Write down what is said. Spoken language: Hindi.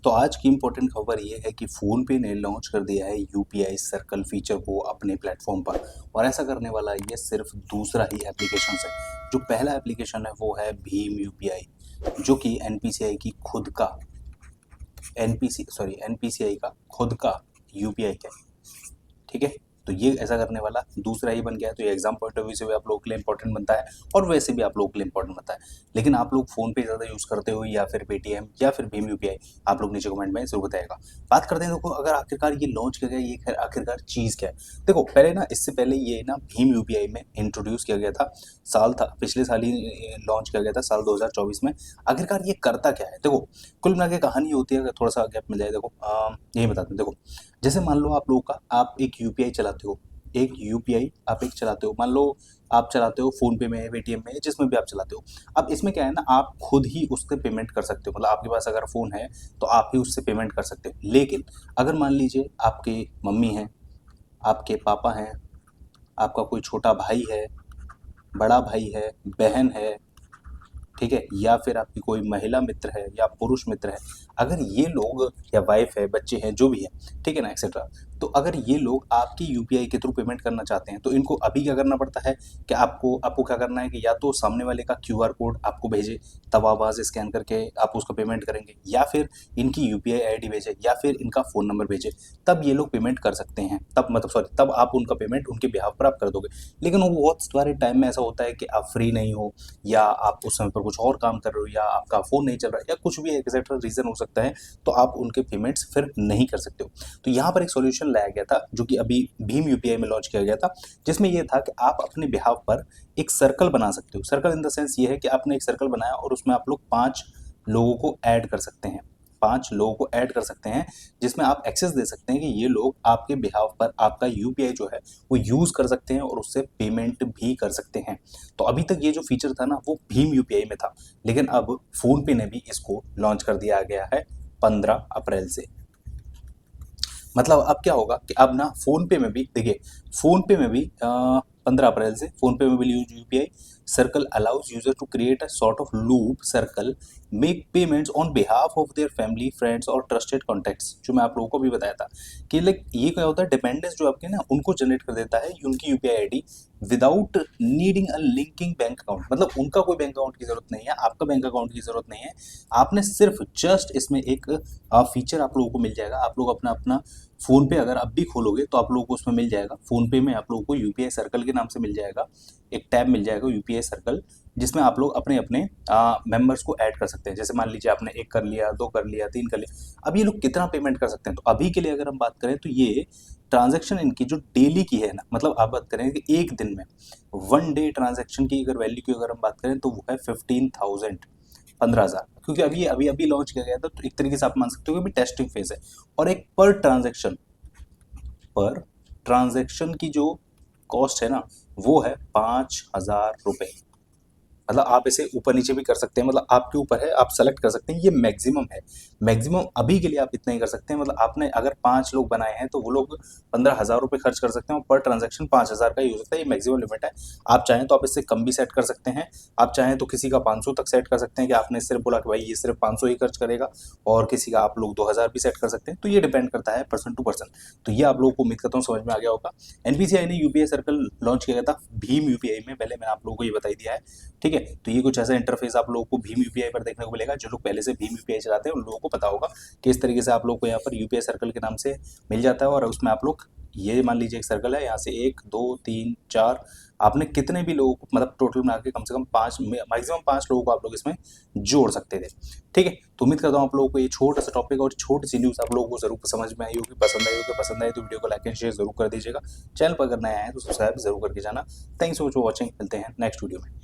तो आज की इम्पोर्टेंट खबर ये है कि फ़ोनपे ने लॉन्च कर दिया है यूपीआई सर्कल फीचर को अपने प्लेटफॉर्म पर। और ऐसा करने वाला ये सिर्फ दूसरा ही एप्लीकेशन है। जो पहला एप्लीकेशन है वो है भीम यूपीआई, जो कि एनपीसीआई की खुद का एनपीसीआई का खुद का यूपीआई है। ठीक है, तो ये ऐसा करने वाला दूसरा ही बन गया है। तो ये एग्जाम पॉइंट ऑफ व्यू से भी आप लोगों के लिए इंपॉर्टेंट बनता है और वैसे भी आप लोगों के लिए इंपॉर्टेंट बनता है। लेकिन आप लोग फोन पे ज़्यादा यूज़ करते हो या फिर पेटीएम या फिर भीम यूपीआई, आप लोग नीचे कमेंट में जरूर बताएगा। बात करते हैं, देखो अगर आखिरकार ये लॉन्च किया गया, ये आखिरकार चीज़ क्या है। देखो पहले ना, इससे पहले ये ना भीम यूपीआई में इंट्रोड्यूस किया गया था, साल था पिछले साल ही लॉन्च किया गया था, साल 2024 में। आखिरकार ये करता क्या है, देखो कुल मिला के कहानी होती है, अगर थोड़ा सा गैप मिल जाए, देखो यही बताते हैं। देखो जैसे मान लो आप लोगों का, आप एक यूपीआई चलाते हो, आप एक चलाते हो, मान लो आप चलाते हो फोन पे में, पेटीएम में, जिसमें भी आप चलाते हो। अब इसमें क्या है ना, आप खुद ही उससे पेमेंट कर सकते हो, मतलब आपके पास अगर फ़ोन है तो आप ही उससे पेमेंट कर सकते हो। लेकिन अगर मान लीजिए आपके मम्मी हैं, आपके पापा हैं, आपका कोई छोटा भाई है, बड़ा भाई है, बहन है, ठीक है, या फिर आपकी कोई महिला मित्र है या पुरुष मित्र है, अगर ये लोग, या वाइफ है, बच्चे हैं, जो भी है, ठीक है ना, एक्सेट्रा, तो अगर ये लोग आपकी यूपीआई के थ्रू पेमेंट करना चाहते हैं तो इनको अभी क्या करना पड़ता है कि आपको क्या करना है कि या तो सामने वाले का क्यूआर कोड आपको भेजे, तब आप वहाँ से स्कैन करके आप उसको पेमेंट करेंगे, या फिर इनकी यूपीआई आईडी भेजे, या फिर इनका फ़ोन नंबर भेजे, तब ये लोग पेमेंट कर सकते हैं। तब मतलब सॉरी, तब आप उनका पेमेंट उनके बिहाफ पर आप कर दोगे। लेकिन वो बहुत सारे टाइम में ऐसा होता है कि आप फ्री नहीं हो, या आप उस समय पर कुछ और काम कर रहे हो, या आपका फ़ोन नहीं चल रहा है, या कुछ भी एक्सेट्रा रीज़न हो सकता है, तो आप उनके पेमेंट्स फिर नहीं कर सकते हो। तो यहाँ पर एक सॉल्यूशन लाया गया था, जो कि अभी भीम यूपीआई में लॉन्च किया गया था, जिसमें ये था कि आप अपने बिहाफ पर एक सर्कल बना सकते हो। सर्कल इन द सेंस ये है कि आपने एक सर्कल बनाया और उसमें आप लोग 5 लोगों को ऐड कर सकते हैं, 5 लोगों को ऐड कर सकते हैं, जिसमें आप एक्सेस दे सकते हैं कि ये लोग आपके बिहाफ पर आपका यूपीआई जो है वो यूज़ कर सकते हैं और उससे पेमेंट भी कर सकते हैं। तो अभी तक ये जो फीचर था ना, वो भीम यूपीआई में था, लेकिन अब फ़ोनपे ने भी इसको लॉन्च कर दिया गया है 15 अप्रैल से। मतलब अब क्या होगा कि अब ना फ़ोनपे में भी, देखिए फ़ोनपे में भी 15 अप्रैल से फ़ोनपे में भी use UPI circle allows user to create a sort of loop circle, make payments on behalf of their family, friends और ट्रस्टेड कॉन्टैक्ट्स। जो मैं आप लोगों को भी बताया था कि लाइक ये क्या होता है, डिपेंडेंस जो आपके ना उनको जनरेट कर देता है उनकी UPI ID, without needing a linking bank account. मतलब उनका कोई बैंक अकाउंट की ज़रूरत नहीं है, आपका बैंक अकाउंट की ज़रूरत नहीं है। आपने सिर्फ जस्ट इसमें एक फीचर आप लोगों को मिल जाएगा। आप लोग अपना अपना फ़ोन पे अगर आप भी खोलोगे तो आप लोगों को उसमें मिल जाएगा, फ़ोन पे में आप लोगों को यूपीआई सर्कल के नाम से मिल जाएगा, एक टैब मिल जाएगा यूपीआई सर्कल, जिसमें आप लोग अपने अपने मेंबर्स को ऐड कर सकते हैं। जैसे मान लीजिए आपने 1 कर लिया, 2 कर लिया, 3 कर लिया, अब ये लोग कितना पेमेंट कर सकते हैं। तो अभी के लिए अगर हम बात करें तो ये ट्रांजैक्शन इनकी जो डेली की है ना, मतलब आप बात करें कि एक दिन में 1 डे ट्रांजैक्शन की अगर वैल्यू की अगर हम बात करें तो वो है 15,000, 15,000। क्योंकि अभी अभी अभी लॉन्च किया गया था, तो एक तरीके से आप मान सकते हो कि अभी टेस्टिंग फेज है। और एक पर ट्रांजैक्शन की जो कॉस्ट है ना, वो है 5,000 रुपये। मतलब आप इसे ऊपर नीचे भी कर सकते हैं, मतलब आपके ऊपर है, आप सेलेक्ट कर सकते हैं। ये मैक्सिमम है, मैक्सिमम अभी के लिए आप इतना ही कर सकते हैं। मतलब आपने अगर 5 लोग बनाए हैं तो वो लोग 15,000 रुपये खर्च कर सकते हैं, और पर ट्रांजैक्शन 5,000 का ही हो सकता है। ये मैक्सिमम लिमिट है। आप चाहें तो आप इससे कम भी सेट कर सकते हैं, आप चाहें तो किसी का 500 तक सेट कर सकते हैं, कि आपने सिर्फ बोला कि भाई ये सिर्फ 500 ही खर्च करेगा, और किसी का आप लोग 2,000 भी सेट कर सकते हैं। तो ये डिपेंड करता है पर्सन टू पर्सन। तो ये आप लोगों को उम्मीद करता हूँ समझ में आ गया होगा। एनपीसीआई ने यूपीआई सर्कल लॉन्च किया गया था भीम यूपीआई में, पहले मैंने आप लोगों को ये बता दिया है। ठीक है, तो ये कुछ ऐसा इंटरफेस आप लोगों को भीम यूपीआई पर देखने को मिलेगा। जो लोग पहले से भीम यूपीआई चलाते हैं उन लोगों को पता होगा कि इस तरीके से आप लोग को यहाँ पर यूपीआई सर्कल के नाम से मिल जाता है। और उसमें आप लोग, ये मान लीजिए एक सर्कल है, यहाँ से 1 2 3 4, आपने कितने भी लोगों को, मतलब टोटल में आके कम से कम 5, मैक्सिमम 5 लोगों को आप लोग इसमें जोड़ सकते थे। ठीक है, तो उम्मीद करता हूँ आप लोगों को ये छोटा सा टॉपिक और छोटी सी न्यूज़ आप लोगों को जरूर समझ में आई होगी, पसंद आई होगी। पसंद आई तो वीडियो को लाइक एंड शेयर जरूर कर दीजिएगा। चैनल पर अगर नया है तो सब्सक्राइब जरूर करके जाना। थैंक्स फॉर वॉचिंग, मिलते हैं नेक्स्ट वीडियो में।